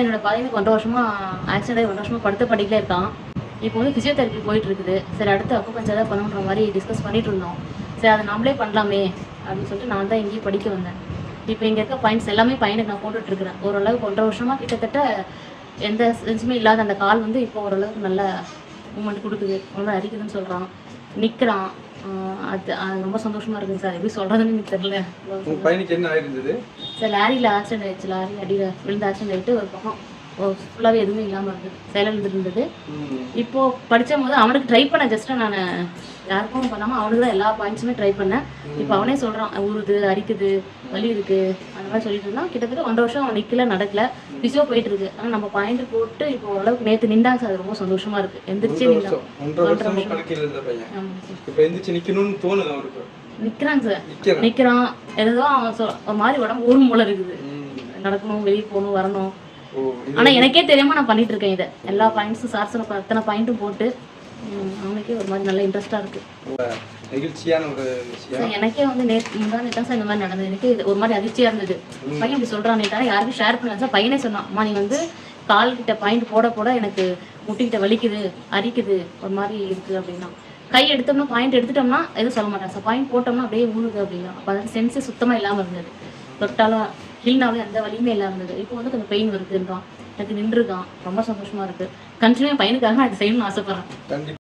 என்னோட பையனுக்கு 1.5 வருஷமா ஆக்சிடென்ட் ஆகி 1.5 வருஷமா படுத்த படிக்கல இருக்கான். இப்போ வந்து ஃபிசியோதெரப்பி போயிட்டு இருக்குது. சரி அடுத்து அக்குபஞ்சர் தான் பண்ணணுன்ற மாதிரி டிஸ்கஸ் பண்ணிட்டு இருந்தோம். சரி அதை நம்மளே பண்ணலாமே அப்படின்னு சொல்லிட்டு நான் தான் இங்கேயும் படிக்க வந்தேன். இப்போ இங்கே இருக்க பாயிண்ட்ஸ் எல்லாமே பையனுக்கு நான் போட்டுட்டு இருக்கிறேன். ஓரளவுக்கு 1.5 வருஷமா கிட்டத்தட்ட எந்த சென்ஸுமே இல்லாத அந்த கால் வந்து இப்போ ஓரளவுக்கு நல்ல மூமெண்ட் கொடுக்குது, ரொம்ப அரிக்குதுன்னு சொல்கிறான், நிற்கிறான். அது ரொம்ப சந்தோஷமா இருக்குங்க சார். எப்படி சொல்றதுன்னு எனக்கு தெரியல. பையனுக்கு என்ன ஆயிருந்தது சார்? லாரியில் ஆக்சிடென்ட் ஆயிடுச்சு. லாரி அடியில் விழுந்து ஆக்சிடென்ட் ஆகிட்டு ஒரு பக்கம் ஃபுல்லாகவே எதுவுமே இல்லாமல் இருந்தது, செயலிழந்துட்டு இருந்தது. இப்போது படித்த போது அவனுக்கு ட்ரை பண்ணேன். ஜஸ்ட்டு நான் யாருக்கும் பண்ணாமல் அவனுக்கு தான் எல்லா பாயிண்ட்ஸுமே ட்ரை பண்ணேன். இப்போ அவனே சொல்கிறான், ஊறுது, அரிக்குது, வலி இருக்குது, அந்த மாதிரி சொல்லிட்டு இருந்தான். கிட்டத்தட்ட 1.5 வருஷம் அவன் நிற்கல, நடக்கல, பிசியோ போயிட்டு இருக்கு. ஆனால் நம்ம பாயிண்ட் போட்டு இப்போ ஓரளவுக்கு நேற்று நின்றாங்க சார். அது ரொம்ப சந்தோஷமா இருக்கு. எந்திரிச்சு நிற்கிறாங்க சார். நிற்கிறான். ஏதோ அவன் ஒரு மாதிரி உடம்பு ஊரும் போல இருக்குது. நடக்கணும், வெளியே போகணும், வரணும். ஆனா எனக்கே தெரியாம நான் பண்ணிட்டு இருக்கேன் இதை. எல்லா பாயிண்ட்ஸும் சார் அத்தனை பாயிண்ட்டும் போட்டு அவனுக்கே ஒரு மாதிரி நல்ல இன்ட்ரெஸ்டா இருக்கு. நெகிழ்ச்சியான ஒரு விஷயம். எனக்கே வந்து நேற்று சார் இந்த மாதிரி நடந்தது. எனக்கு ஒரு மாதிரி அதிர்ச்சியா இருந்தது. பையன் இப்படி சொல்றான். நேற்று யாருக்கும் ஷேர் பண்ணல சார். பையனே சொன்னான், அம்மா நீ வந்து கால் கிட்ட பாயிண்ட் போட போட எனக்கு முட்டிக்கிட்ட வலிக்குது, அரிக்குது, ஒரு மாதிரி இருக்கு அப்படின்னா. கை எடுத்தோம்னா பாயிண்ட் எடுத்துட்டோம்னா எதுவும் சொல்ல மாட்டாங்க சார். பாயிண்ட் போட்டோம்னா அப்படியே ஊழுது அப்படின்னா. அப்போ அதாவது சென்ஸே சுத்தமா இல்லாம இருந்தது. தொட்டாலும் ஹில்னாலும் எந்த வலியுமே இல்லாம இருந்தது. இப்போ வந்து கொஞ்சம் பெயின் வருதுன்றான். எனக்கு நின்றுருக்கான். ரொம்ப சந்தோஷமா இருக்கு. கண்டினியூ பையனுக்காக நான் இதை செய்யணும்னு ஆசைப்படுறேன்.